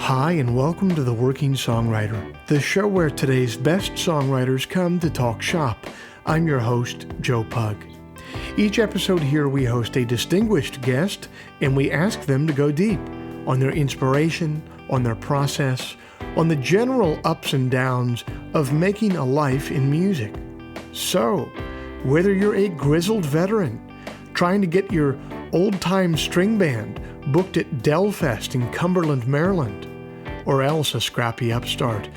Hi, and welcome to The Working Songwriter, the show where today's best songwriters come to talk shop. I'm your host, Joe Pug. Each episode here we host a distinguished guest, and we ask them to go deep on their inspiration, on their process, on the general ups and downs of making a life in music. So, whether you're a grizzled veteran trying to get your old-time string band booked at Delfest in Cumberland, Maryland, or else a scrappy upstart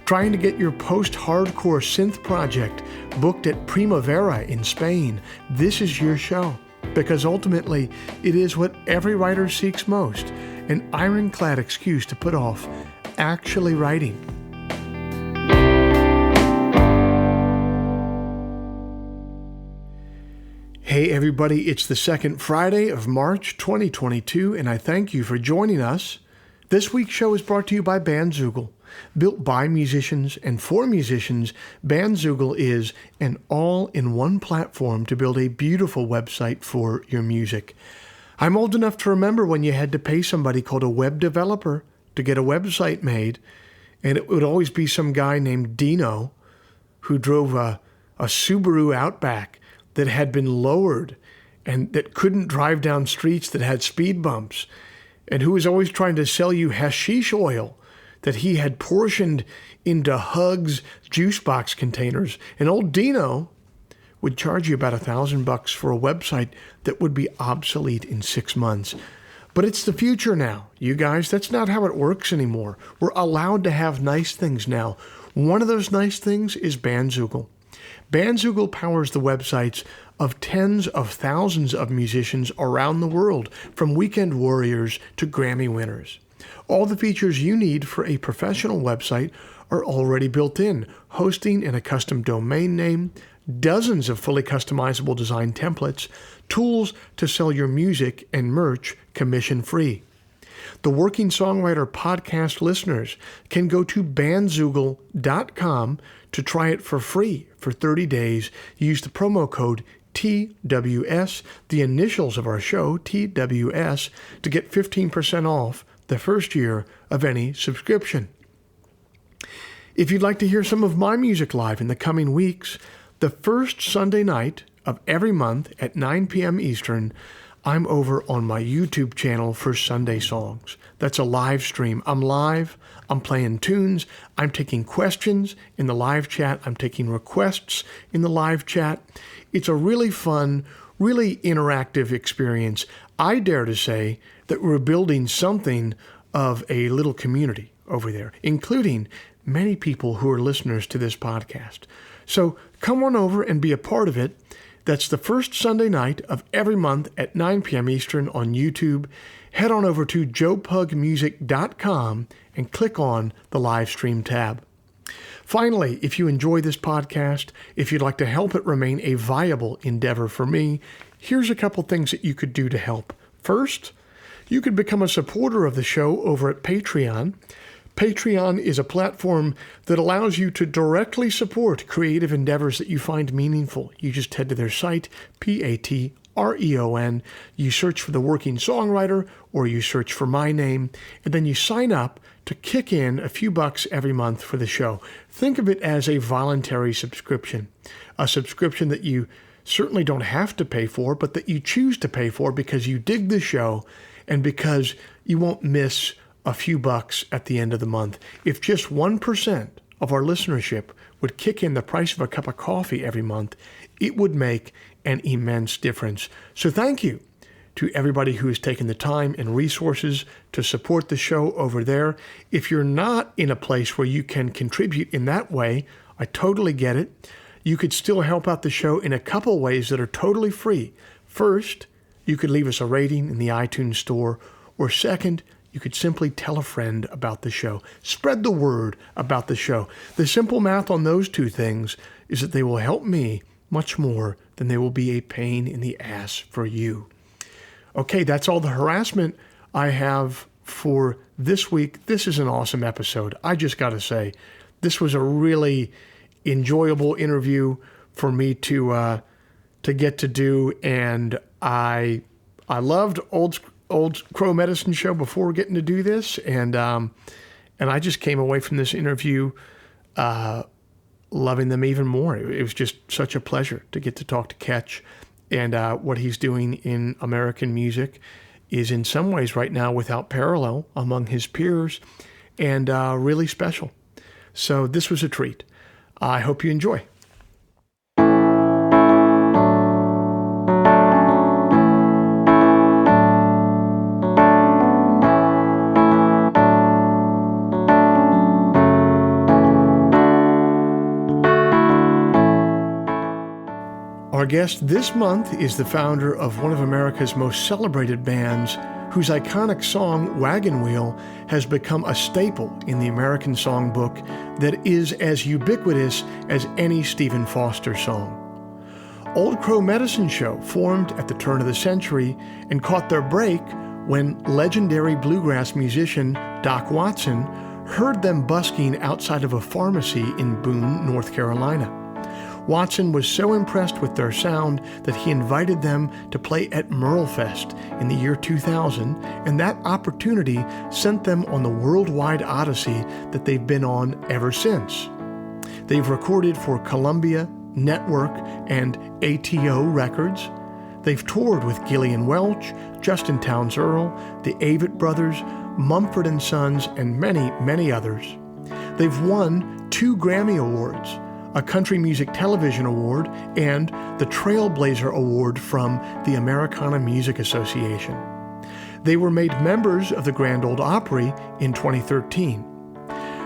trying to get your post-hardcore synth project booked at Primavera in Spain, this is your show, because ultimately it is what every writer seeks most, an ironclad excuse to put off actually writing. Hey everybody, it's the second Friday of March 2022, and I thank you for joining us. This week's show is brought to you by Bandzoogle. Built by musicians and for musicians, Bandzoogle is an all-in-one platform to build a beautiful website for your music. I'm old enough to remember when you had to pay somebody called a web developer to get a website made, and it would always be some guy named Dino who drove a Subaru Outback that had been lowered and that couldn't drive down streets that had speed bumps, and who was always trying to sell you hashish oil that he had portioned into Hugs juice box containers. And old Dino would charge you about $1,000 for a website that would be obsolete in 6 months. But it's the future now, you guys. That's not how it works anymore. We're allowed to have nice things now. One of those nice things is Bandzoogle. Bandzoogle powers the websites of tens of thousands of musicians around the world, from weekend warriors to Grammy winners. All the features you need for a professional website are already built in: hosting and a custom domain name, dozens of fully customizable design templates, tools to sell your music and merch commission-free. The Working Songwriter podcast listeners can go to bandzoogle.com to try it for free for 30 days. Use the promo code TWS, the initials of our show, TWS, to get 15% off the first year of any subscription. If you'd like to hear some of my music live in the coming weeks, the first Sunday night of every month at 9 p.m. Eastern, I'm over on my YouTube channel for Sunday Songs. That's a live stream. I'm live, I'm playing tunes, I'm taking questions in the live chat, I'm taking requests in the live chat. It's a really fun, really interactive experience. I dare to say that we're building something of a little community over there, including many people who are listeners to this podcast. So come on over and be a part of it. That's the first Sunday night of every month at 9 p.m. Eastern on YouTube. Head on over to joepugmusic.com and click on the live stream tab. Finally, if you enjoy this podcast, if you'd like to help it remain a viable endeavor for me, here's a couple things that you could do to help. First, you could become a supporter of the show over at Patreon. Patreon is a platform that allows you to directly support creative endeavors that you find meaningful. You just head to their site, Patreon. You search for The Working Songwriter, or you search for my name, and then you sign up to kick in a few bucks every month for the show. Think of it as a voluntary subscription, a subscription that you certainly don't have to pay for, but that you choose to pay for because you dig the show and because you won't miss a few bucks at the end of the month. If just 1% of our listenership would kick in the price of a cup of coffee every month, it would make an immense difference. So thank you to everybody who has taken the time and resources to support the show over there. If you're not in a place where you can contribute in that way, I totally get it. You could still help out the show in a couple ways that are totally free. First, you could leave us a rating in the iTunes store, or second, you could simply tell a friend about the show. Spread the word about the show. The simple math on those two things is that they will help me much more than they will be a pain in the ass for you. Okay, that's all the harassment I have for this week. This is an awesome episode. I just got to say, this was a really enjoyable interview for me to get to do, and I loved Old Crow Medicine Show before getting to do this, and I just came away from this interview loving them even more. It was just such a pleasure to get to talk to Ketch, and what he's doing in American music is in some ways right now without parallel among his peers, and really special. So this was a treat. I hope you enjoy. Our guest this month is the founder of one of America's most celebrated bands, whose iconic song, Wagon Wheel, has become a staple in the American songbook that is as ubiquitous as any Stephen Foster song. Old Crow Medicine Show formed at the turn of the century and caught their break when legendary bluegrass musician Doc Watson heard them busking outside of a pharmacy in Boone, North Carolina. Watson was so impressed with their sound that he invited them to play at Merlefest in the year 2000, and that opportunity sent them on the worldwide odyssey that they've been on ever since. They've recorded for Columbia, Network, and ATO Records. They've toured with Gillian Welch, Justin Townes Earle, the Avett Brothers, Mumford & Sons, and many, many others. They've won 2 Grammy Awards, a Country Music Television Award, and the Trailblazer Award from the Americana Music Association. They were made members of the Grand Ole Opry in 2013.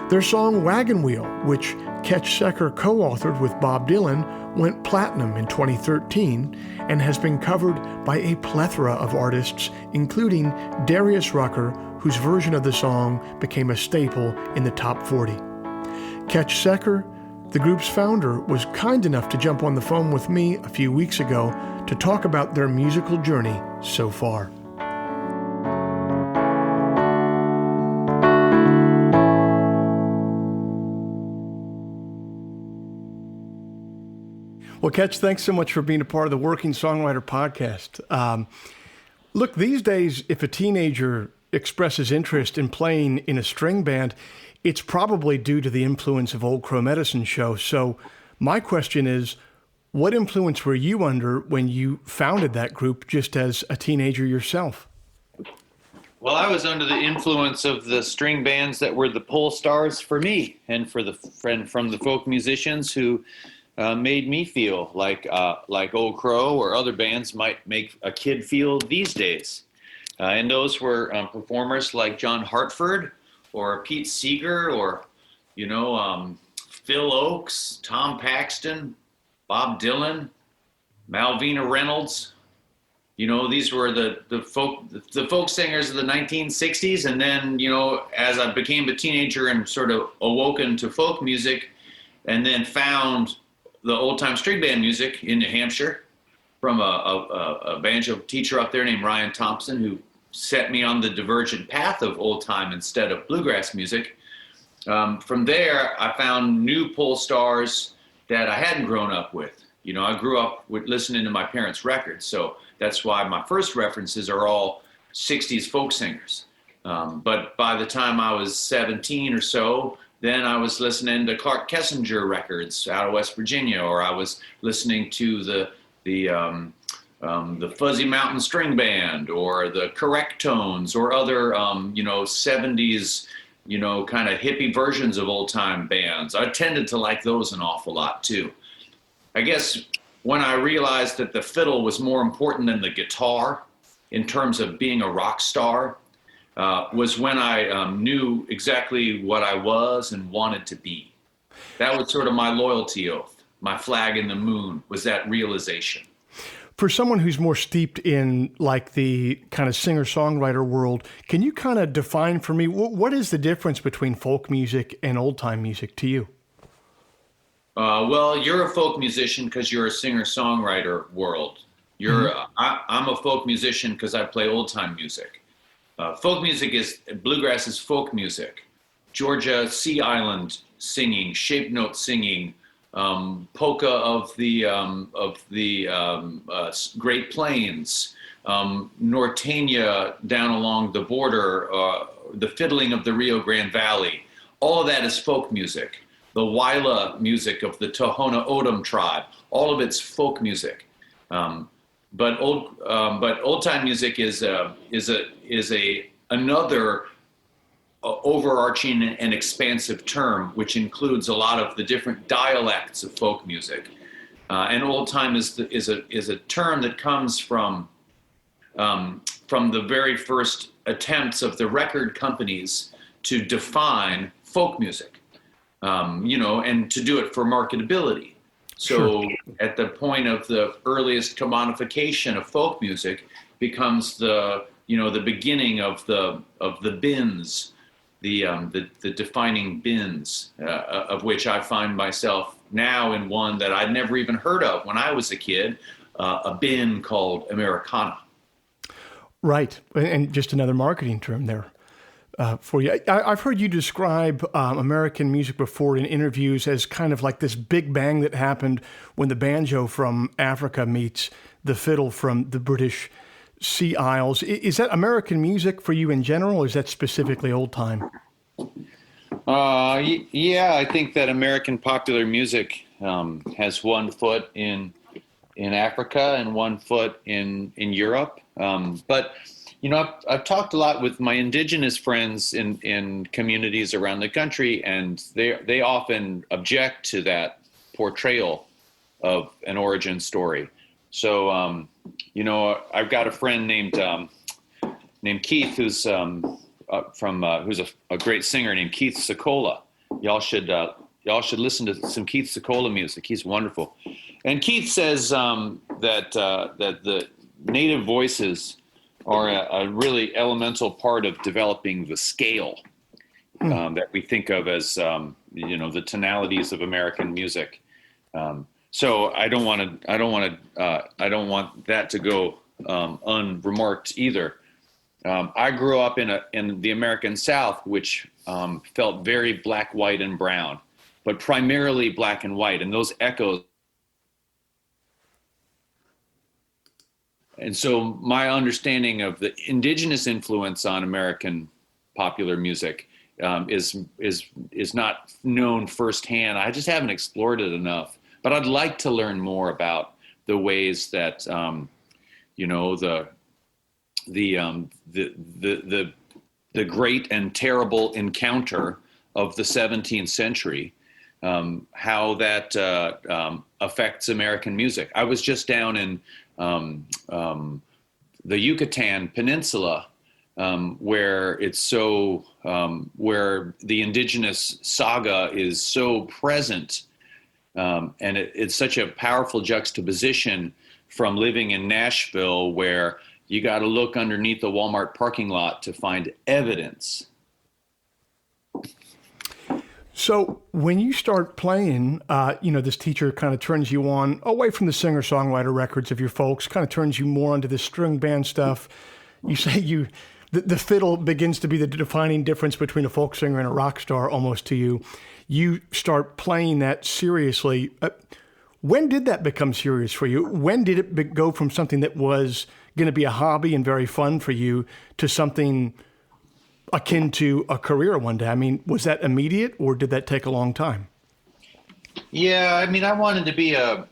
Their song Wagon Wheel, which Ketch Secor co-authored with Bob Dylan, went platinum in 2013 and has been covered by a plethora of artists, including Darius Rucker, whose version of the song became a staple in the top 40. Ketch Secor, the group's founder, was kind enough to jump on the phone with me a few weeks ago to talk about their musical journey so far. Well, Ketch, thanks so much for being a part of the Working Songwriter podcast. Look, these days, if a teenager expresses interest in playing in a string band, it's probably due to the influence of Old Crow Medicine Show. So my question is, what influence were you under when you founded that group just as a teenager yourself? Well, I was under the influence of the string bands that were the pole stars for me, and for the friend from the folk musicians who made me feel like Old Crow or other bands might make a kid feel these days. And those were performers like John Hartford, or Pete Seeger, or, Phil Oakes, Tom Paxton, Bob Dylan, Malvina Reynolds. These were the folk singers of the 1960s. And then, as I became a teenager and sort of awoken to folk music, and then found the old-time string band music in New Hampshire from a banjo teacher up there named Ryan Thompson, who set me on the divergent path of old time instead of bluegrass music. From there, I found new pole stars that I hadn't grown up with. I grew up with listening to my parents' records, so that's why my first references are all 60s folk singers. But by the time I was 17 or so, then I was listening to Clark Kessinger records out of West Virginia, or I was listening to the Fuzzy Mountain String Band, or the Correct Tones, or other, 70s, kind of hippie versions of old time bands. I tended to like those an awful lot too. I guess when I realized that the fiddle was more important than the guitar in terms of being a rock star, was when I knew exactly what I was and wanted to be. That was sort of my loyalty oath. My flag in the moon was that realization. For someone who's more steeped in like the kind of singer-songwriter world, can you kind of define for me, what is the difference between folk music and old-time music to you? Well, you're a folk musician because you're a singer-songwriter world. I'm a folk musician because I play old-time music. Folk music bluegrass is folk music. Georgia Sea Island singing, shape note singing, polka of the Great Plains, Norteña down along the border, the fiddling of the Rio Grande Valley. All of that is folk music. The Waila music of the Tohono O'odham tribe, all of it's folk music. But old time music is another overarching and expansive term, which includes a lot of the different dialects of folk music. And old time is a term that comes from the very first attempts of the record companies to define folk music, and to do it for marketability. So sure. At the point of the earliest commodification of folk music becomes the beginning of the bins, the defining bins, of which I find myself now in one that I'd never even heard of when I was a kid, a bin called Americana. Right, and just another marketing term there. For you. I've heard you describe American music before in interviews as kind of like this big bang that happened when the banjo from Africa meets the fiddle from the British Sea Isles. Is that American music for you in general, or is that specifically old time? Yeah, I think that American popular music has one foot in Africa and one foot in Europe. But I've talked a lot with my indigenous friends in communities around the country, and they often object to that portrayal of an origin story. So, I've got a friend named Keith who's who's a great singer named Keith Secor. Y'all should listen to some Keith Secor music. He's wonderful. And Keith says that the native voices are a really elemental part of developing the scale that we think of as the tonalities of American music. So I don't want that to go unremarked either. I grew up in the American South, which felt very black, white, and brown, but primarily black and white, and those echoes. And so my understanding of the indigenous influence on American popular music is not known firsthand. I just haven't explored it enough. But I'd like to learn more about the ways that the great and terrible encounter of the 17th century, how that affects American music. I was just down in the Yucatan Peninsula, where it's so where the indigenous saga is so present, and it's such a powerful juxtaposition from living in Nashville, where you got to look underneath the Walmart parking lot to find evidence. So when you start playing, this teacher kind of turns you on away from the singer-songwriter records of your folks, kind of turns you more onto the string band stuff. You say the fiddle begins to be the defining difference between a folk singer and a rock star almost to you. You start playing that seriously. When did that become serious for you? When did it go from something that was going to be a hobby and very fun for you to something akin to a career one day? I mean, was that immediate, or did that take a long time? Yeah, I mean, I wanted to be a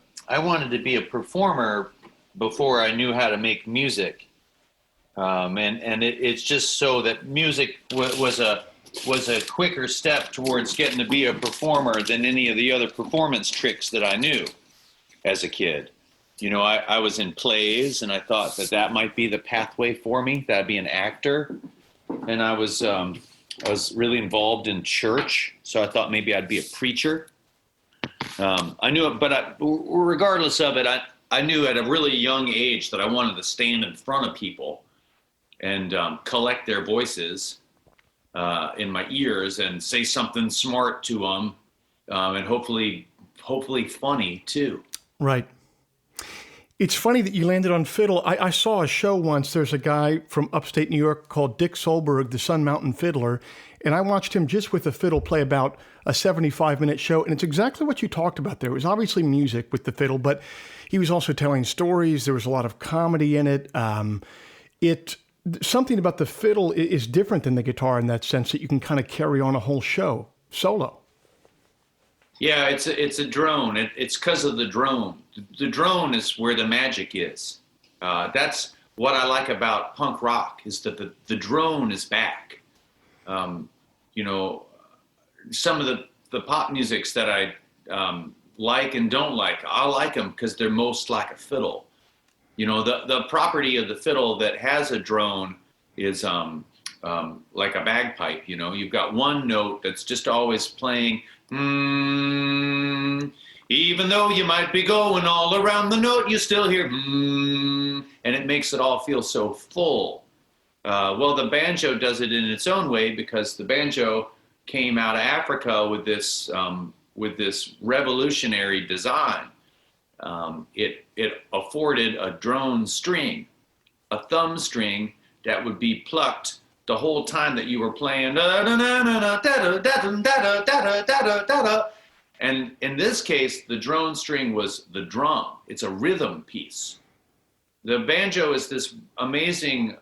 performer before I knew how to make music, and it's just so that music was a quicker step towards getting to be a performer than any of the other performance tricks that I knew as a kid. I was in plays, and I thought that might be the pathway for me, that I'd be an actor. And I was really involved in church, so I thought maybe I'd be a preacher. I knew it, but regardless of it, I knew at a really young age that I wanted to stand in front of people and collect their voices in my ears and say something smart to them, and hopefully funny too. Right. It's funny that you landed on fiddle. I saw a show once. There's a guy from upstate New York called Dick Solberg, the Sun Mountain Fiddler, and I watched him just with the fiddle play about a 75-minute show, and it's exactly what you talked about there. It was obviously music with the fiddle, but he was also telling stories. There was a lot of comedy in it. Something about the fiddle is different than the guitar in that sense that you can kind of carry on a whole show solo. Yeah, it's a drone. It's because of the drone. The drone is where the magic is. That's what I like about punk rock is that the drone is back. You know, some of the pop musics that I like and don't like, I like them because they're most like a fiddle. You know, the property of the fiddle that has a drone is like a bagpipe. You know, you've got one note that's just always playing. Even though you might be going all around the note, you still hear and it makes it all feel so full. Well, the banjo does it in its own way because the banjo came out of Africa with this revolutionary design. It afforded a drone string, a thumb string that would be plucked the whole time that you were playing. And in this case, the drone string was the drum. It's a rhythm piece. The banjo is this amazing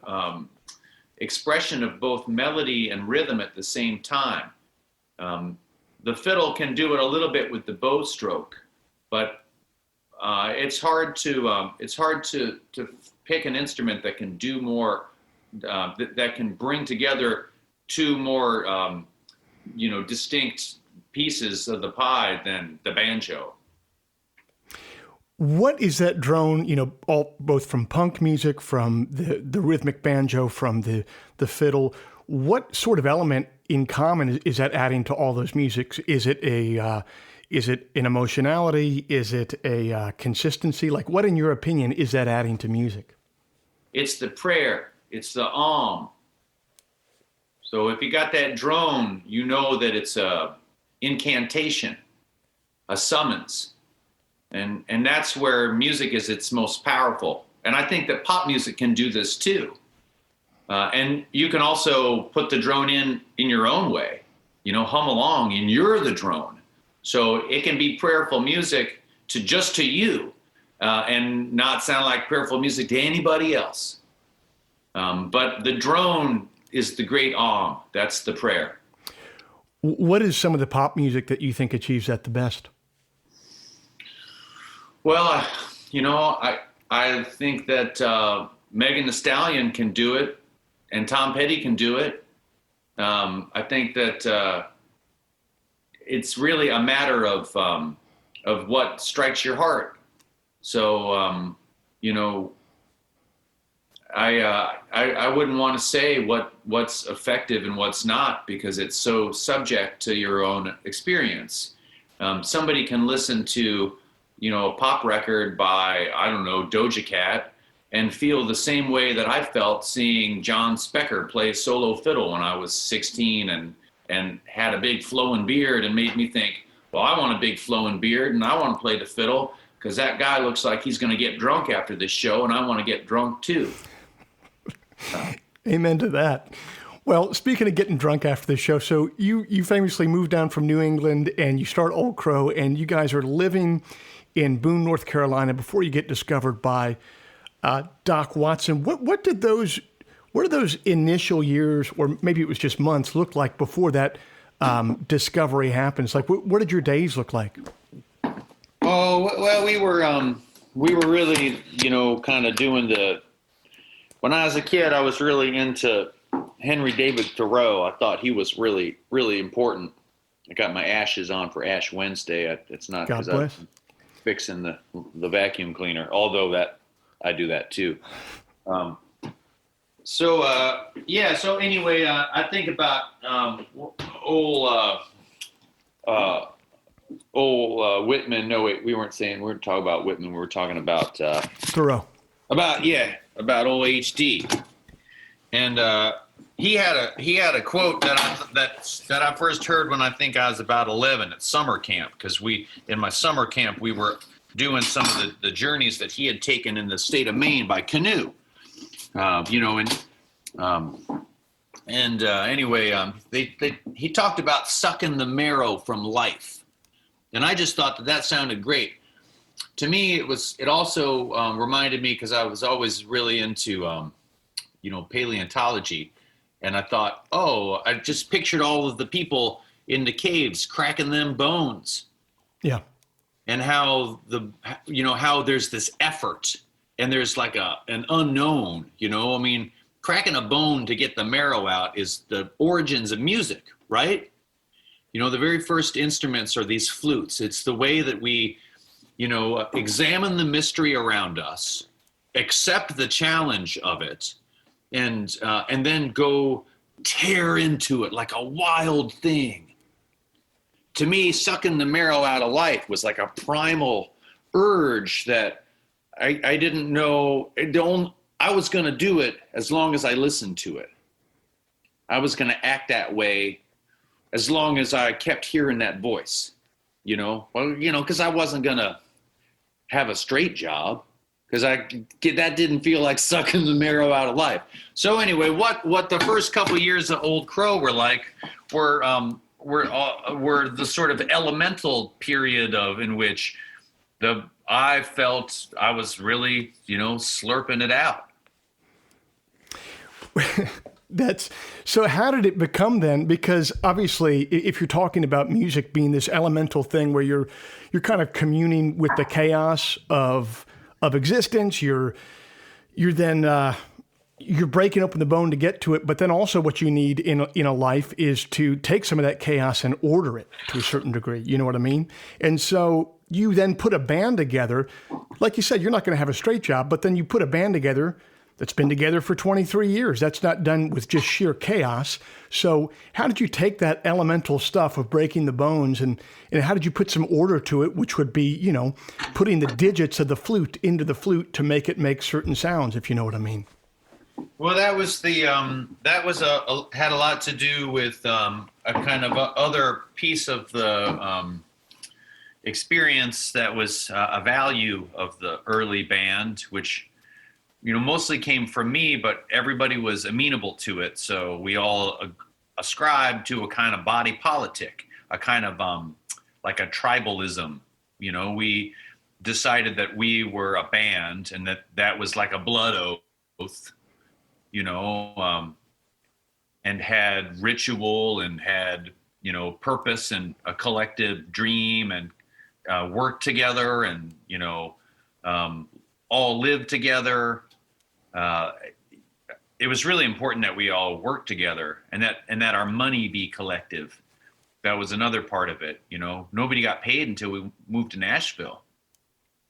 expression of both melody and rhythm at the same time. The fiddle can do it a little bit with the bow stroke, but it's hard to pick an instrument that can do more, that can bring together two more, distinct pieces of the pie than the banjo. What is that drone, both from punk music, from the rhythmic banjo, from the fiddle, what sort of element in common is that adding to all those musics? Is it an emotionality? Is it a consistency? Like, what, in your opinion, is that adding to music? It's the prayer. It's the So if you got that drone, you know that it's a incantation, a summons. And that's where music is its most powerful. And I think that pop music can do this too. And you can also put the drone in your own way, hum along and you're the drone. So it can be prayerful music to you and not sound like prayerful music to anybody else. But the drone is the great that's the prayer. What is some of the pop music that you think achieves that the best? Well, I think that Megan Thee Stallion can do it, and Tom Petty can do it. I think that it's really a matter of what strikes your heart. So, I wouldn't want to say what's effective and what's not because it's so subject to your own experience. Somebody can listen to a pop record by, Doja Cat and feel the same way that I felt seeing John Specker play solo fiddle when I was 16 and had a big flowing beard and made me think, well, I want a big flowing beard and I want to play the fiddle because that guy looks like he's going to get drunk after this show and I want to get drunk too. Amen to that. Well, speaking of getting drunk after the show, so you famously moved down from New England and you start Old Crow and you guys are living in Boone, North Carolina before you get discovered by Doc Watson. What did those initial years, or maybe it was just months, look like before that discovery happens? Like, what did your days look like? Oh, well, we were really, kind of doing when I was a kid, I was really into Henry David Thoreau. I thought he was really, really important. I got my ashes on for Ash Wednesday. It's not because I'm fixing the vacuum cleaner, although that I do that too. So anyway, I think about old Whitman. No, wait, we weren't talking about Whitman. We were talking about Thoreau. About old HD. And he had a quote that I first heard when I think I was about 11 at summer camp, because in my summer camp we were doing some of the journeys that he had taken in the state of Maine by canoe. He talked about sucking the marrow from life, and I just thought that sounded great. To me, it also reminded me, because I was always really into paleontology, and I thought, I just pictured all of the people in the caves cracking them bones. Yeah. And how how there's this effort, and there's like an unknown, cracking a bone to get the marrow out is the origins of music, right? The very first instruments are these flutes. It's the way that we, examine the mystery around us, accept the challenge of it, and then go tear into it like a wild thing. To me, sucking the marrow out of life was like a primal urge that I didn't know. I was going to do it as long as I listened to it. I was going to act that way as long as I kept hearing that voice, because I wasn't going to have a straight job, because that didn't feel like sucking the marrow out of life. So anyway, what the first couple of years of Old Crow were like were the sort of elemental period in which I felt I was really, slurping it out. So how did it become then? Because obviously, if you're talking about music being this elemental thing where you're kind of communing with the chaos of existence, you're then you're breaking open the bone to get to it, but then also what you need in a life is to take some of that chaos and order it to a certain degree. You know what I mean? And so you then put a band together. Like you said, you're not going to have a straight job, but then you put a band together that's been together for 23 years. That's not done with just sheer chaos. So how did you take that elemental stuff of breaking the bones and how did you put some order to it, which would be, putting the digits of the flute into the flute to make it make certain sounds, if you know what I mean? Well, that was had a lot to do with a kind of other piece of the experience that was a value of the early band, which mostly came from me, but everybody was amenable to it. So we all ascribed to a kind of body politic, a kind of like a tribalism. We decided that we were a band and that was like a blood oath, and had ritual and had, purpose and a collective dream and worked together and, all lived together. It was really important that we all work together and that our money be collective. That was another part of it. Nobody got paid until we moved to Nashville.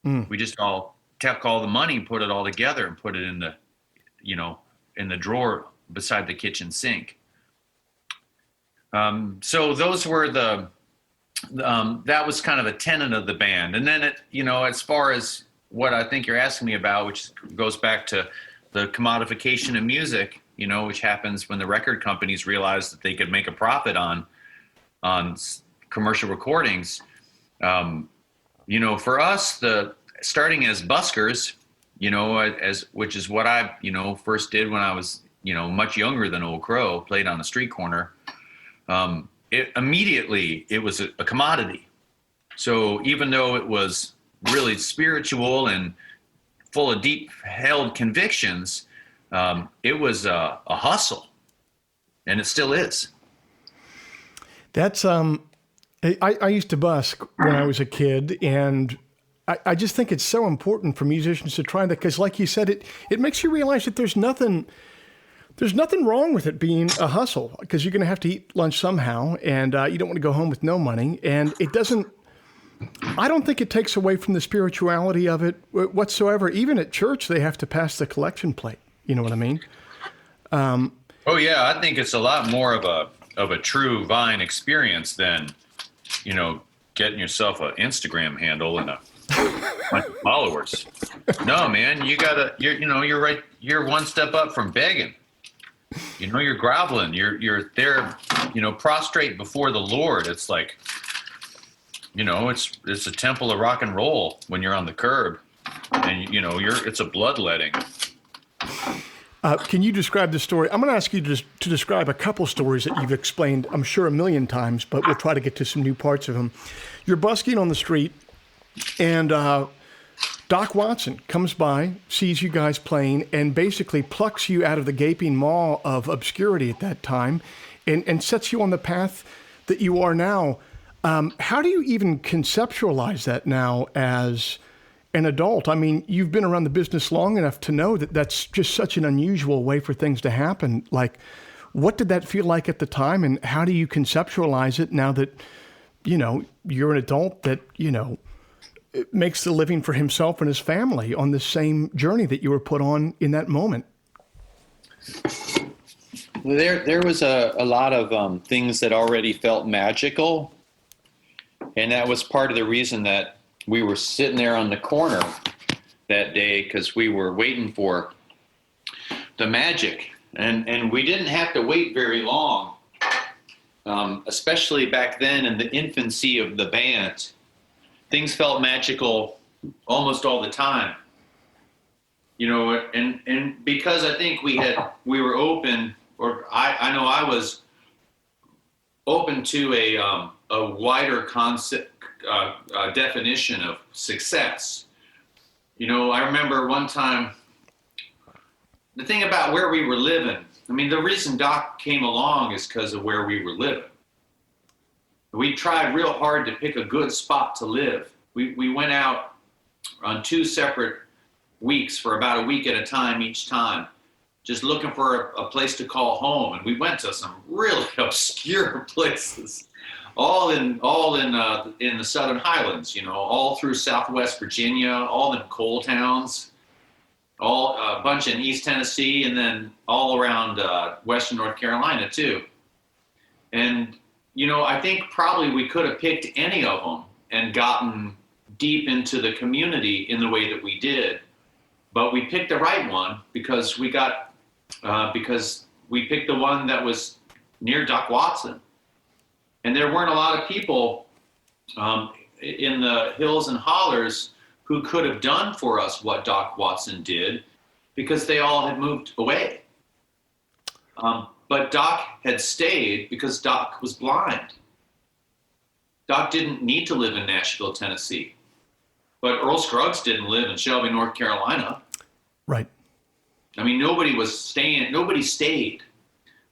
We just all took all the money and put it all together and put it in the, in the drawer beside the kitchen sink. So those were that was kind of a tenet of the band. And then as far as what I think you're asking me about, which goes back to the commodification of music, which happens when the record companies realized that they could make a profit on commercial recordings. For us, starting as buskers, which is what I, first did when I was, much younger than Old Crow, played on the street corner. It was a commodity. So even though it was really spiritual and full of deep held convictions, it was a hustle, and it still is. That's I used to busk when I was a kid, and I just think it's so important for musicians to try that, because like you said, it makes you realize that there's nothing wrong with it being a hustle, because you're going to have to eat lunch somehow, and you don't want to go home with no money, and I don't think it takes away from the spirituality of it whatsoever. Even at church, they have to pass the collection plate. You know what I mean? Oh yeah, I think it's a lot more of a true Vine experience than, getting yourself an Instagram handle and a bunch of followers. No, man, you're right. You're one step up from begging. You're groveling. You're there, prostrate before the Lord. It's like, it's a temple of rock and roll when you're on the curb, and it's a bloodletting. Can you describe the story? I'm going to ask you to describe a couple stories that you've explained, I'm sure, a million times, but we'll try to get to some new parts of them. You're busking on the street, and Doc Watson comes by, sees you guys playing, and basically plucks you out of the gaping maw of obscurity at that time and sets you on the path that you are now. How do you even conceptualize that now as an adult? I mean, you've been around the business long enough to know that that's just such an unusual way for things to happen. Like, what did that feel like at the time, and how do you conceptualize it now that, you're an adult that, makes the living for himself and his family on the same journey that you were put on in that moment? There was a lot of things that already felt magical, and that was part of the reason that we were sitting there on the corner that day, because we were waiting for the magic, and we didn't have to wait very long, especially back then in the infancy of the band. Things felt magical almost all the time, and because I think we were open, or I know I was open to a wider concept, definition of success. I remember one time, the thing about where we were living, the reason Doc came along is because of where we were living. We tried real hard to pick a good spot to live. We went out on 2 separate weeks for about a week at a time each time, just looking for a place to call home. And we went to some really obscure places, all in the Southern Highlands, all through Southwest Virginia, all in coal towns, all a bunch in East Tennessee, and then all around Western North Carolina too. And I think probably we could have picked any of them and gotten deep into the community in the way that we did, but we picked the right one because we picked the one that was near Doc Watson. And there weren't a lot of people in the hills and hollers who could have done for us what Doc Watson did, because they all had moved away. But Doc had stayed because Doc was blind. Doc didn't need to live in Nashville, Tennessee. But Earl Scruggs didn't live in Shelby, North Carolina. Right. Nobody stayed.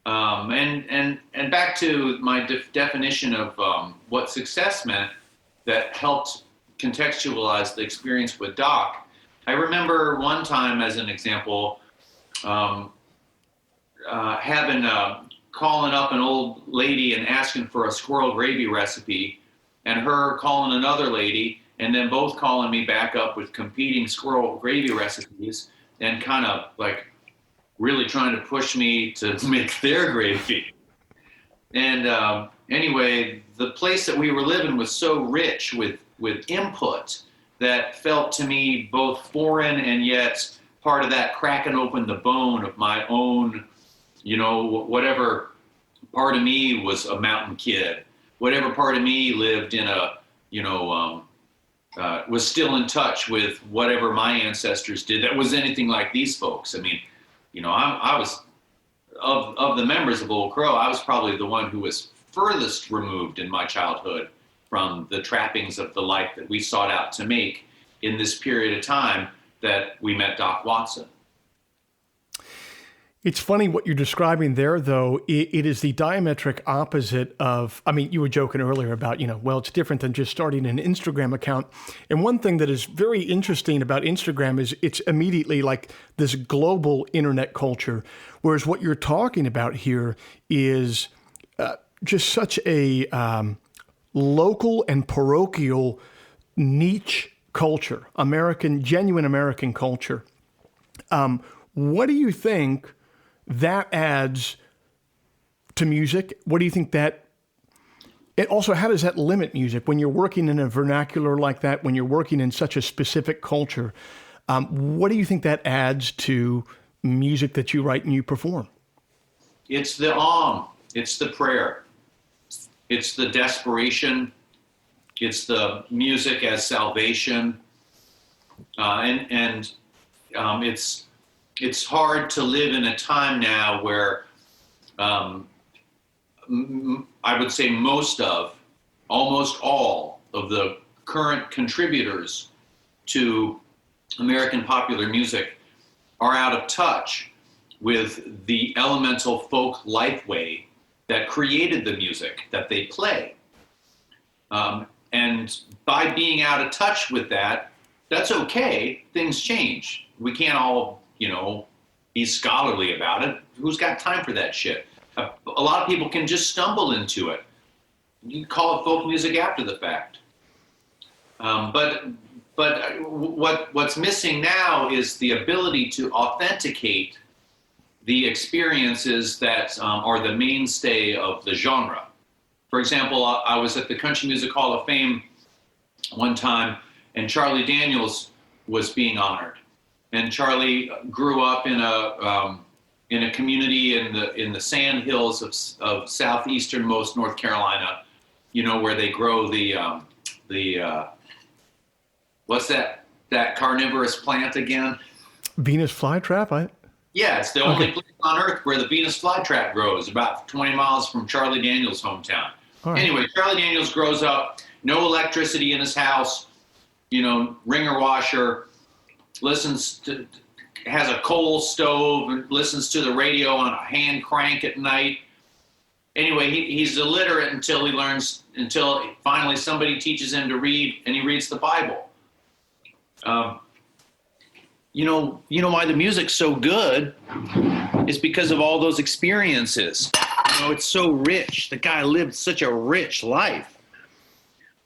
And back to my definition of what success meant, that helped contextualize the experience with Doc. I remember one time, as an example, calling up an old lady and asking for a squirrel gravy recipe, and her calling another lady, and then both calling me back up with competing squirrel gravy recipes, and kind of like really trying to push me to make their gravy. And anyway, the place that we were living was so rich with input that felt to me both foreign and yet part of that cracking open the bone of my own, whatever part of me was a mountain kid, whatever part of me lived in was still in touch with whatever my ancestors did that was anything like these folks. I was, of the members of Old Crow, I was probably the one who was furthest removed in my childhood from the trappings of the life that we sought out to make in this period of time that we met Doc Watson. It's funny what you're describing there, though. It is the diametric opposite of, you were joking earlier about, it's different than just starting an Instagram account. And one thing that is very interesting about Instagram is it's immediately like this global internet culture, whereas what you're talking about here is just such a local and parochial niche culture, genuine American culture. What do you think that adds to music? What do you think and also, how does that limit music when you're working in a vernacular like that, when you're working in such a specific culture? What do you think that adds to music that you write and you perform? It's the it's the prayer, it's the desperation It's the music as salvation, and it's hard to live in a time now where I would say almost all of the current contributors to American popular music are out of touch with the elemental folk lifeway that created the music that they play. And by being out of touch with that, that's okay. Things change. We can't all, be scholarly about it. Who's got time for that shit? A lot of people can just stumble into it. You can call it folk music after the fact. But what's missing now is the ability to authenticate the experiences that are the mainstay of the genre. For example, I was at the Country Music Hall of Fame one time, and Charlie Daniels was being honored. And Charlie grew up in a community in the sand hills of southeasternmost North Carolina, where they grow the what's that carnivorous plant again? Venus flytrap? Yeah, it's the only place on earth where the Venus flytrap grows, about 20 miles from Charlie Daniels' hometown. Right. Anyway, Charlie Daniels grows up, no electricity in his house, ringer washer, has a coal stove, and listens to the radio on a hand crank at night. Anyway, he's illiterate until finally somebody teaches him to read, and he reads the Bible. You know why the music's so good is because of all those experiences. It's so rich. The guy lived such a rich life.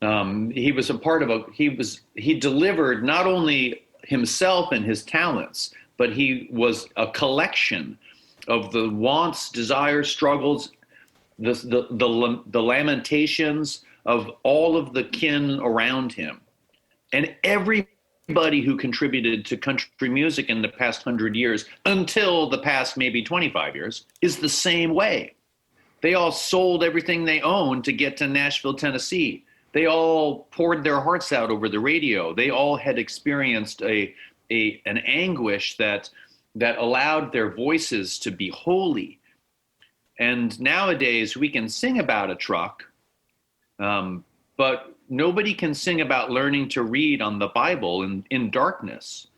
He was a part of he delivered not only himself and his talents, but he was a collection of the wants, desires, struggles, the lamentations of all of the kin around him. And everybody who contributed to country music in the past 100 years, until the past maybe 25 years, is the same way. They all sold everything they owned to get to Nashville, Tennessee. They all poured their hearts out over the radio. They all had experienced an anguish that allowed their voices to be holy. And nowadays we can sing about a truck, but nobody can sing about learning to read on the Bible in darkness,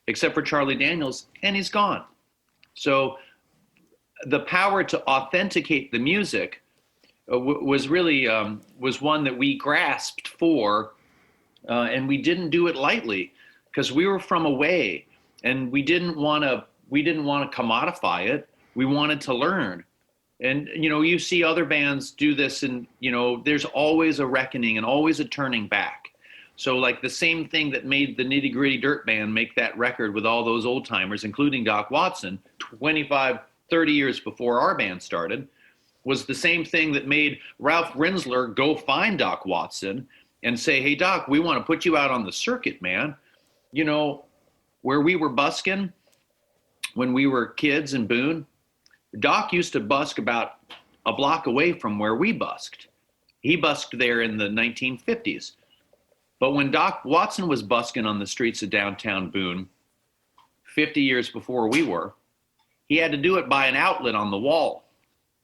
except for Charlie Daniels, and he's gone. So the power to authenticate the music was really was one that we grasped for, and we didn't do it lightly because we were from away, and we didn't want to commodify it. We wanted to learn. And, you see other bands do this, and, there's always a reckoning and always a turning back. So like the same thing that made the Nitty Gritty Dirt Band make that record with all those old timers, including Doc Watson, 25, 30 years before our band started, was the same thing that made Ralph Rinsler go find Doc Watson and say, hey, Doc, we want to put you out on the circuit, man. Where we were busking when we were kids in Boone, Doc used to busk about a block away from where we busked. He busked there in the 1950s. But when Doc Watson was busking on the streets of downtown Boone, 50 years before we were, he had to do it by an outlet on the wall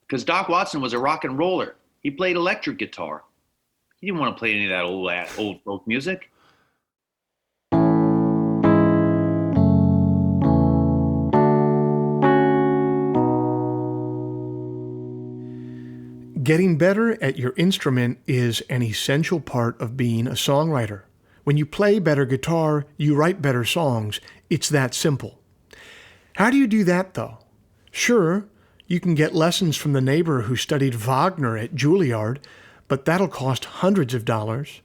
because Doc Watson was a rock and roller. He played electric guitar. He didn't want to play any of that old folk music. Getting better at your instrument is an essential part of being a songwriter. When you play better guitar, you write better songs. It's that simple. How do you do that, though? Sure, you can get lessons from the neighbor who studied Wagner at Juilliard, but that'll cost hundreds of dollars.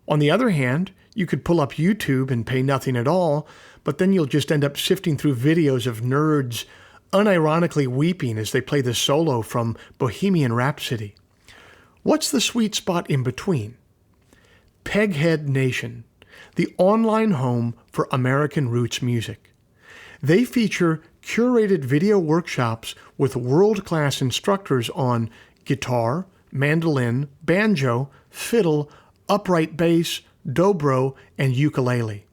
On the other hand, you could pull up YouTube and pay nothing at all, but then you'll just end up sifting through videos of nerds unironically weeping as they play the solo from Bohemian Rhapsody. What's the sweet spot in between? Peghead Nation, the online home for American roots music. They feature curated video workshops with world-class instructors on guitar, mandolin, banjo, fiddle, upright bass, dobro, and ukulele.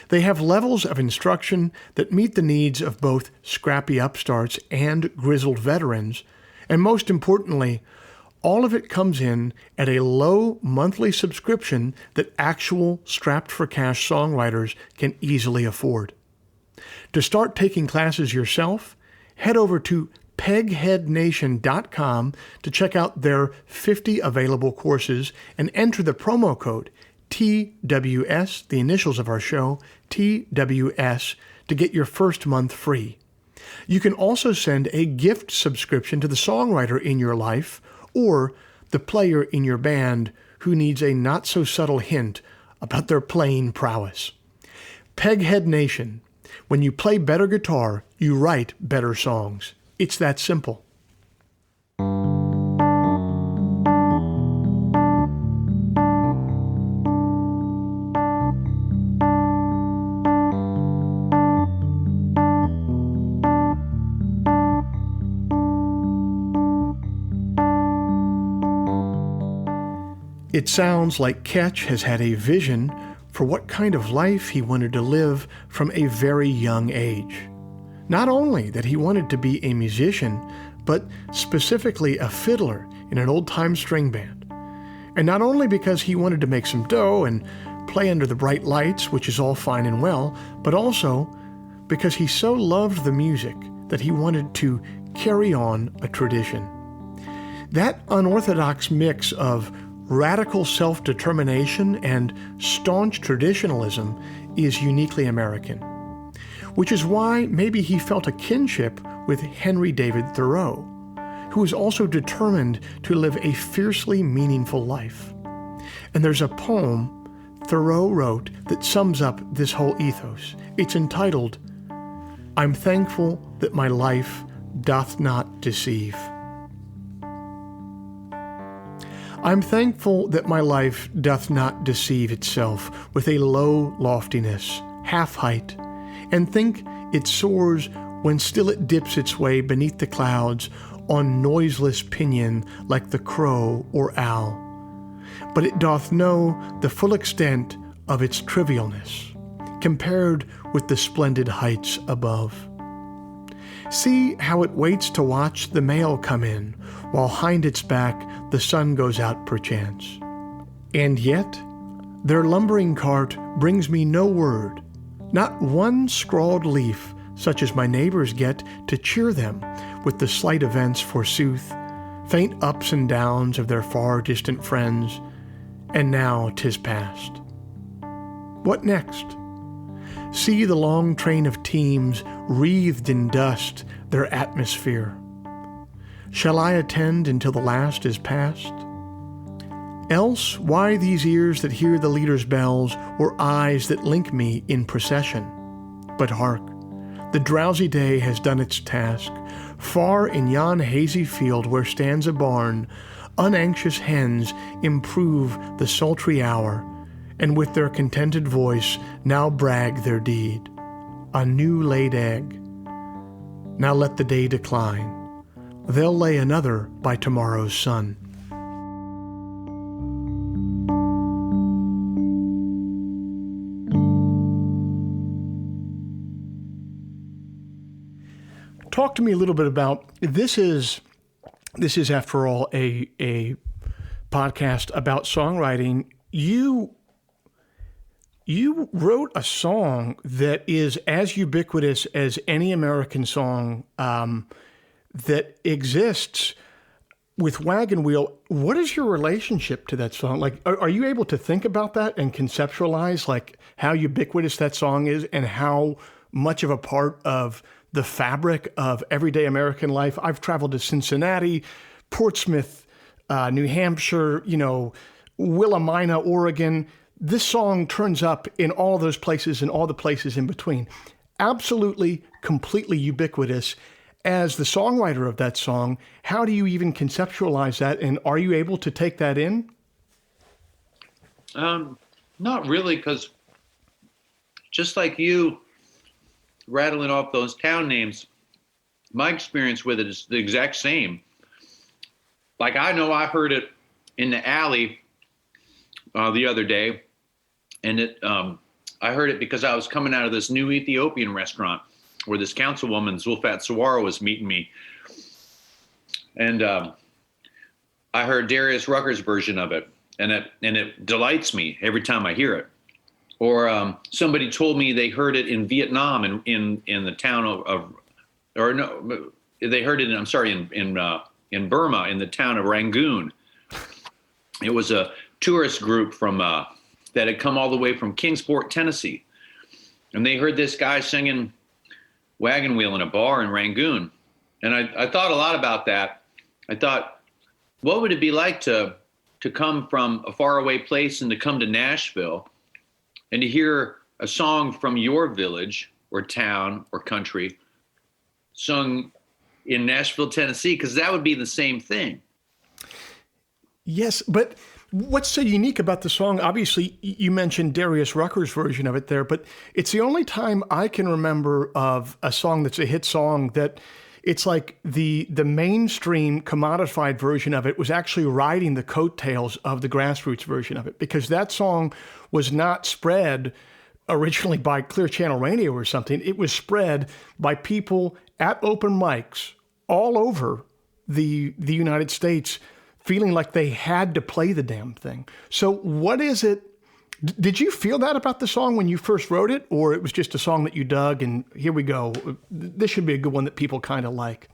They have levels of instruction that meet the needs of both scrappy upstarts and grizzled veterans, and most importantly, all of it comes in at a low monthly subscription that actual strapped-for-cash songwriters can easily afford. To start taking classes yourself, head over to pegheadnation.com to check out their 50 available courses and enter the promo code TWS, the initials of our show, TWS, to get your first month free. You can also send a gift subscription to the songwriter in your life or the player in your band who needs a not-so-subtle hint about their playing prowess. Peghead Nation. When you play better guitar, you write better songs. It's that simple. It sounds like Ketch has had a vision for what kind of life he wanted to live from a very young age. Not only that he wanted to be a musician, but specifically a fiddler in an old-time string band. And not only because he wanted to make some dough and play under the bright lights, which is all fine and well, but also because he so loved the music that he wanted to carry on a tradition. That unorthodox mix of radical self-determination and staunch traditionalism is uniquely American, which is why maybe he felt a kinship with Henry David Thoreau, who was also determined to live a fiercely meaningful life. And there's a poem Thoreau wrote that sums up this whole ethos. It's entitled, "I'm thankful that my life doth not deceive." I'm thankful that my life doth not deceive itself with a low loftiness, half height, and think it soars when still it dips its way beneath the clouds on noiseless pinion like the crow or owl. But it doth know the full extent of its trivialness, compared with the splendid heights above. See how it waits to watch the mail come in, while hind its back the sun goes out perchance. And yet, their lumbering cart brings me no word, not one scrawled leaf such as my neighbors get to cheer them with the slight events forsooth, faint ups and downs of their far distant friends, and now 'tis past. What next? See the long train of teams wreathed in dust, their atmosphere. Shall I attend until the last is past? Else why these ears that hear the leader's bells, or eyes that link me in procession? But hark, the drowsy day has done its task. Far in yon hazy field where stands a barn, unanxious hens improve the sultry hour, and with their contented voice now brag their deed. A new laid egg. Now let the day decline. They'll lay another by tomorrow's sun. Talk to me a little bit about this is after all a podcast about songwriting. You wrote a song that is as ubiquitous as any American song that exists with Wagon Wheel. What is your relationship to that song? Like, are you able to think about that and conceptualize like how ubiquitous that song is and how much of a part of the fabric of everyday American life? I've traveled to Cincinnati, Portsmouth, New Hampshire, Willamina, Oregon. This song turns up in all those places and all the places in between. Absolutely, completely ubiquitous. As the songwriter of that song, how do you even conceptualize that, and are you able to take that in? Not really, because just like you rattling off those town names, my experience with it is the exact same. Like, I know I heard it in the alley the other day, and I heard it because I was coming out of this new Ethiopian restaurant where this councilwoman, Zulfat Sawara, was meeting me, and I heard Darius Rucker's version of it, and it delights me every time I hear it. Or somebody told me they heard it in Vietnam, in the town or no, they heard it. In Burma, in the town of Rangoon. It was a tourist group from that had come all the way from Kingsport, Tennessee, and they heard this guy singing Wagon Wheel in a bar in Rangoon. And I thought a lot about that. I thought, what would it be like to come from a faraway place and to come to Nashville and to hear a song from your village or town or country sung in Nashville, Tennessee, because that would be the same thing. Yes, but what's so unique about the song, obviously you mentioned Darius Rucker's version of it there, but it's the only time I can remember of a song that's a hit song that it's like the mainstream commodified version of it was actually riding the coattails of the grassroots version of it, because that song was not spread originally by Clear Channel Radio or something. It was spread by people at open mics all over the United States, feeling like they had to play the damn thing. So what is it? Did you feel that about the song when you first wrote it, or it was just a song that you dug and here we go, this should be a good one that people kind of like?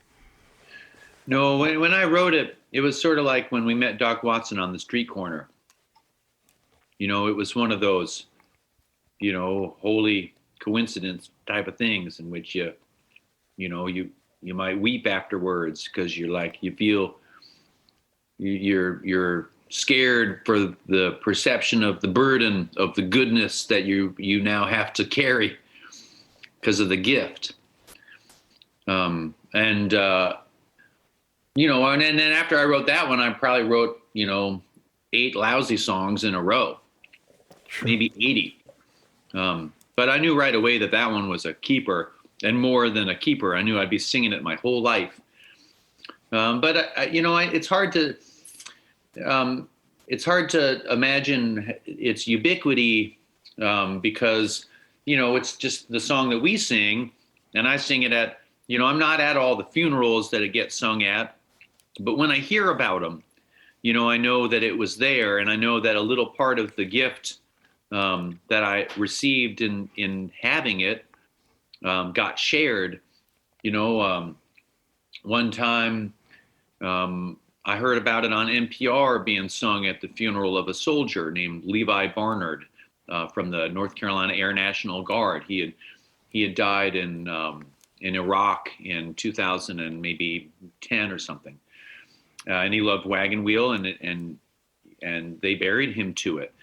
No, when I wrote it, it was sort of like when we met Doc Watson on the street corner. You know, it was one of those, you know, holy coincidence type of things in which you might weep afterwards because you feel you're scared for the perception of the burden of the goodness that you now have to carry because of the gift. And then after I wrote that one, I probably wrote, 8 lousy songs in a row, maybe 80. But I knew right away that one was a keeper, and more than a keeper. I knew I'd be singing it my whole life. It's hard to imagine its ubiquity because, it's just the song that we sing, and I sing it at, I'm not at all the funerals that it gets sung at, but when I hear about them, I know that it was there, and I know that a little part of the gift that I received in having it got shared. One time I heard about it on NPR being sung at the funeral of a soldier named Levi Barnard from the North Carolina Air National Guard. He had died in Iraq in 2000 and maybe 10 or something, and he loved Wagon Wheel, and they buried him to it.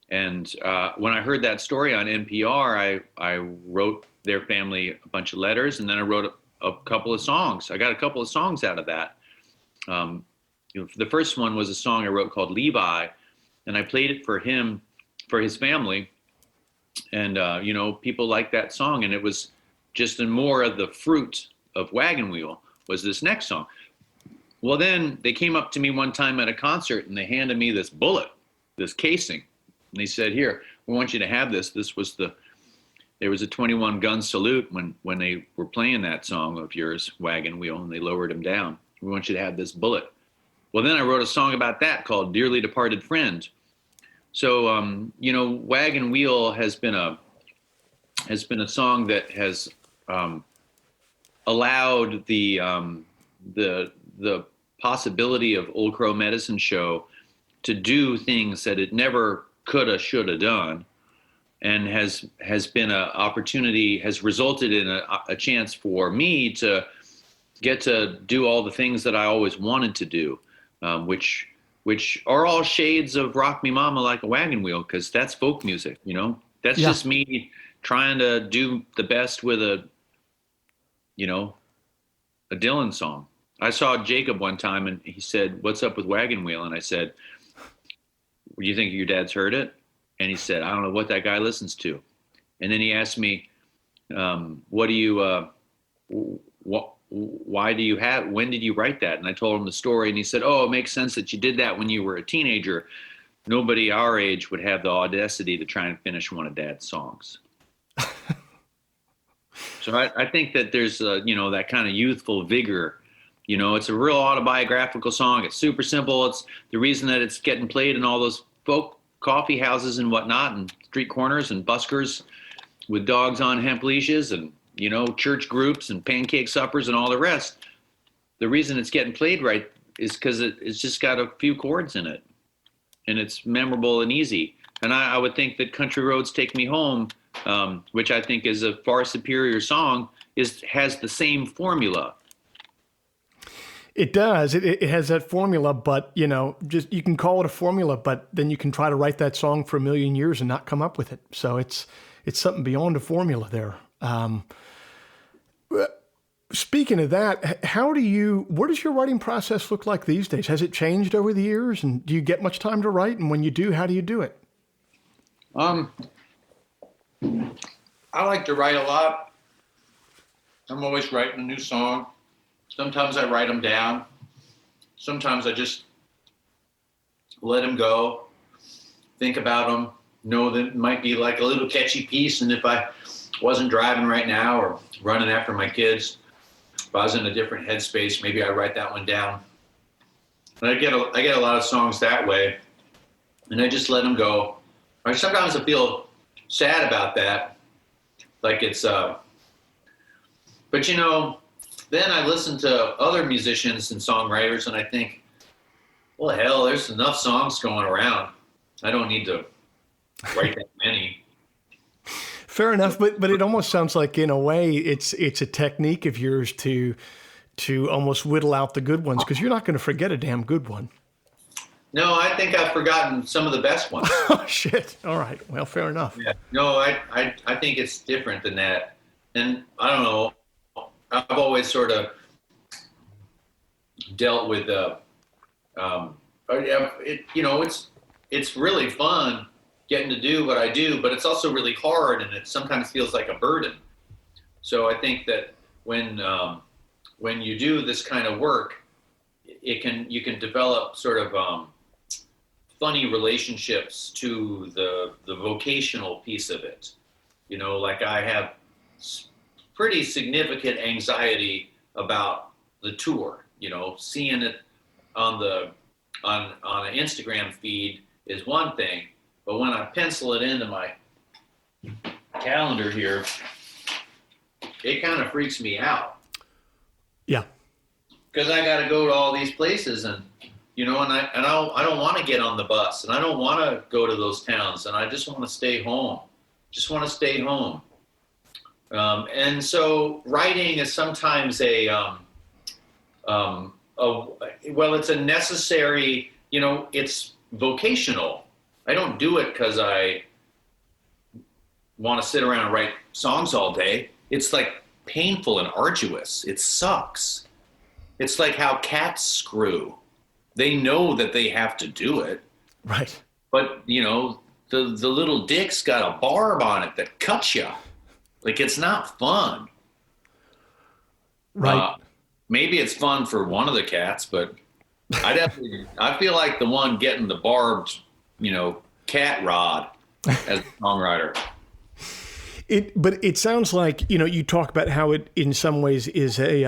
And when I heard that story on NPR, I wrote their family a bunch of letters, and then I wrote a couple of songs. I got a couple of songs out of that. The first one was a song I wrote called Levi, and I played it for him, for his family. And, people liked that song, and it was just more of the fruit of Wagon Wheel was this next song. Well, then they came up to me one time at a concert, and they handed me this bullet, this casing. And they said, "Here, we want you to have this." There was a 21 gun salute when they were playing that song of yours, Wagon Wheel, and they lowered him down. "We want you to have this bullet." Well, then I wrote a song about that called Dearly Departed Friend. So, Wagon Wheel has been a song that has allowed the possibility of Old Crow Medicine Show to do things that it never coulda, shoulda done, and has been an opportunity, has resulted in a chance for me to get to do all the things that I always wanted to do, which are all shades of Rock Me Mama Like a Wagon Wheel, because that's folk music, That's just me trying to do the best with a Dylan song. I saw Jacob one time, and he said, "What's up with Wagon Wheel?" And I said, "Do you think your dad's heard it?" And he said, "I don't know what that guy listens to." And then he asked me, when did you write that? And I told him the story, and he said, "Oh, it makes sense that you did that when you were a teenager, nobody our age would have the audacity to try and finish one of Dad's songs. So I think that there's, that kind of youthful vigor. It's a real autobiographical song. It's super simple. It's the reason that it's getting played in all those folk coffee houses and whatnot, and street corners and buskers with dogs on hemp leashes, and, church groups and pancake suppers and all the rest. The reason it's getting played right is because it's just got a few chords in it, and it's memorable and easy. And I would think that Country Roads Take Me Home, which I think is a far superior song, has the same formula. It does. It has that formula, but, just you can call it a formula, but then you can try to write that song for a million years and not come up with it. So it's something beyond a formula there. Speaking of that, what does your writing process look like these days? Has it changed over the years? And do you get much time to write? And when you do, how do you do it? I like to write a lot. I'm always writing a new song. Sometimes I write them down. Sometimes I just let them go, think about them, know that it might be like a little catchy piece. And if I wasn't driving right now or running after my kids, if I was in a different headspace, maybe I write that one down. And I get a lot of songs that way, and I just let them go. Or sometimes I feel sad about that, like it's but then I listen to other musicians and songwriters, and I think, well, hell, there's enough songs going around. I don't need to write that many. Fair enough, but it almost sounds like, in a way, it's a technique of yours to almost whittle out the good ones, because you're not going to forget a damn good one. No, I think I've forgotten some of the best ones. Oh, shit. All right. Well, fair enough. Yeah. No, I think it's different than that. And I don't know. I've always sort of dealt with it's really fun getting to do what I do, but it's also really hard, and it sometimes feels like a burden. So I think that when you do this kind of work, you can develop sort of funny relationships to the vocational piece of it. Like I have pretty significant anxiety about the tour. Seeing it on an Instagram feed is one thing, but when I pencil it into my calendar here, it kind of freaks me out. Yeah. Because I got to go to all these places, and I don't want to get on the bus, and I don't want to go to those towns, and I just want to stay home. And so writing is sometimes it's a necessary, it's vocational. I don't do it because I want to sit around and write songs all day. It's like painful and arduous. It sucks. It's like how cats screw. They know that they have to do it. Right. But, the little dick's got a barb on it that cuts you. Like, it's not fun. Right. Maybe it's fun for one of the cats, but I feel like the one getting the barbed, cat rod as a songwriter. But it sounds like, you talk about how it in some ways is a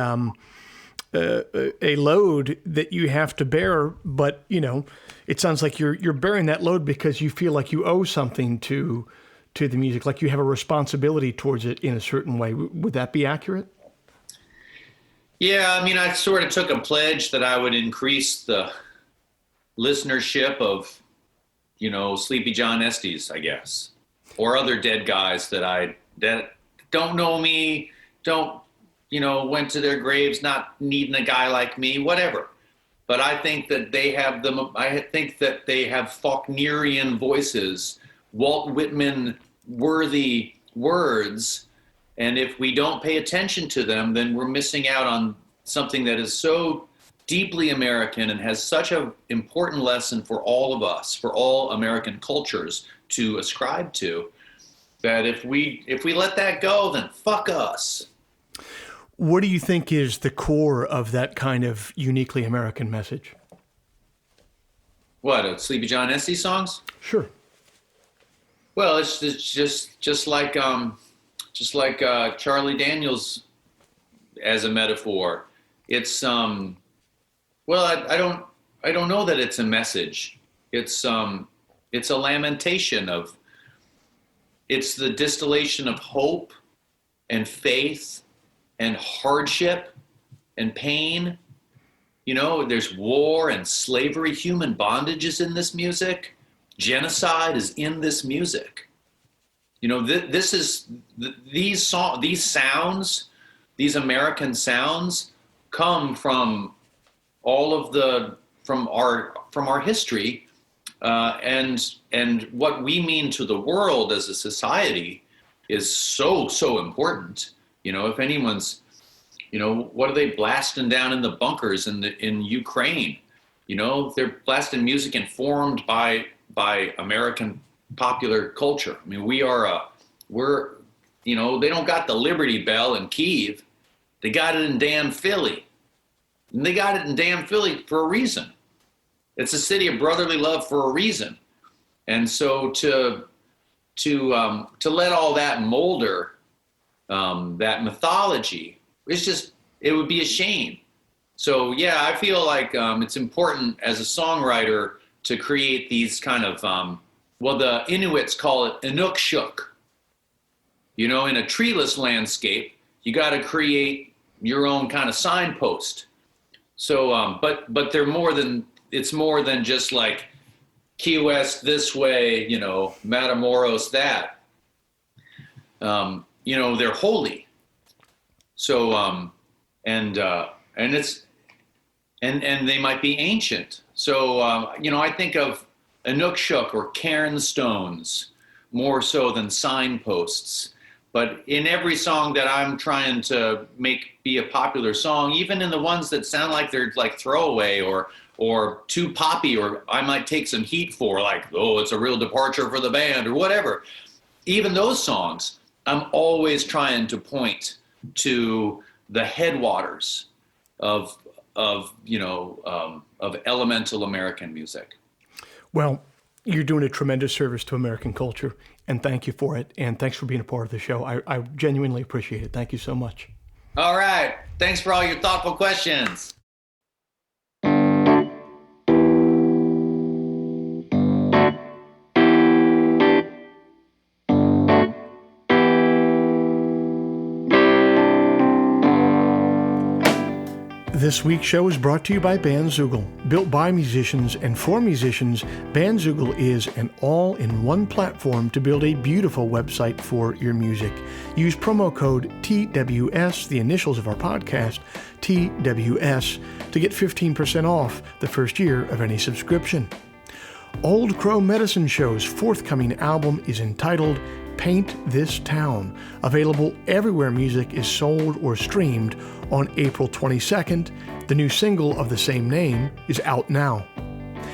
load that you have to bear, but it sounds like you're bearing that load because you feel like you owe something to the music, like you have a responsibility towards it in a certain way. Would that be accurate? Yeah, I sort of took a pledge that I would increase the listenership of, Sleepy John Estes, I guess, or other dead guys that don't know me, went to their graves not needing a guy like me, whatever. But I think that they have Faulknerian voices, Walt Whitman worthy words. And if we don't pay attention to them, then we're missing out on something that is so deeply American and has such an important lesson for all of us, for all American cultures to ascribe to, that if we let that go, then fuck us. What do you think is the core of that kind of uniquely American message? What, Sleepy John Esty songs? Sure. Well, it's just like Charlie Daniels as a metaphor. It's well, I don't know that it's a message. It's a lamentation of. It's the distillation of hope and faith and hardship and pain. You know, there's war and slavery, human bondage is in this music. Genocide is in this music. You know, these sounds, these American sounds, come from from our history, and what we mean to the world as a society is so important. You know, if anyone's, you know, what are they blasting down in the bunkers in Ukraine? You know, they're blasting music informed by American popular culture. I mean, we're, you know, they don't got the Liberty Bell in Kyiv. They got it in damn Philly. And they got it in damn Philly for a reason. It's a city of brotherly love for a reason. And so to let all that molder, that mythology, it would be a shame. So yeah, I feel like it's important as a songwriter to create these kind of, well, the Inuits call it Inukshuk. You know, in a treeless landscape, you got to create your own kind of signpost. So, but they're it's more than just like Key West this way, you know, Matamoros that. You know, they're holy. So, and they might be ancient. So, you know, I think of Inukshuk or cairn stones more so than signposts. But in every song that I'm trying to make be a popular song, even in the ones that sound like they're like throwaway or too poppy, or I might take some heat for, like, oh, it's a real departure for the band or whatever. Even those songs, I'm always trying to point to the headwaters of elemental American music. Well, you're doing a tremendous service to American culture, and thank you for it. And thanks for being a part of the show. I genuinely appreciate it. Thank you so much. All right. Thanks for all your thoughtful questions. This week's show is brought to you by Bandzoogle. Built by musicians and for musicians, Bandzoogle is an all-in-one platform to build a beautiful website for your music. Use promo code TWS, the initials of our podcast, TWS, to get 15% off the first year of any subscription. Old Crow Medicine Show's forthcoming album is entitled Paint This Town, available everywhere music is sold or streamed on April 22nd. The new single of the same name is out now.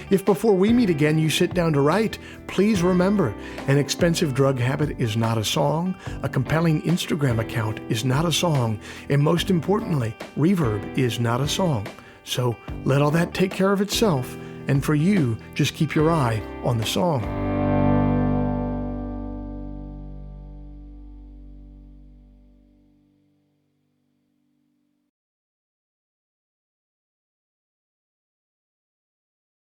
If before we meet again you sit down to write, please remember, an expensive drug habit is not a song, a compelling Instagram account is not a song, and most importantly, reverb is not a song. So let all that take care of itself, and for you, just keep your eye on the song.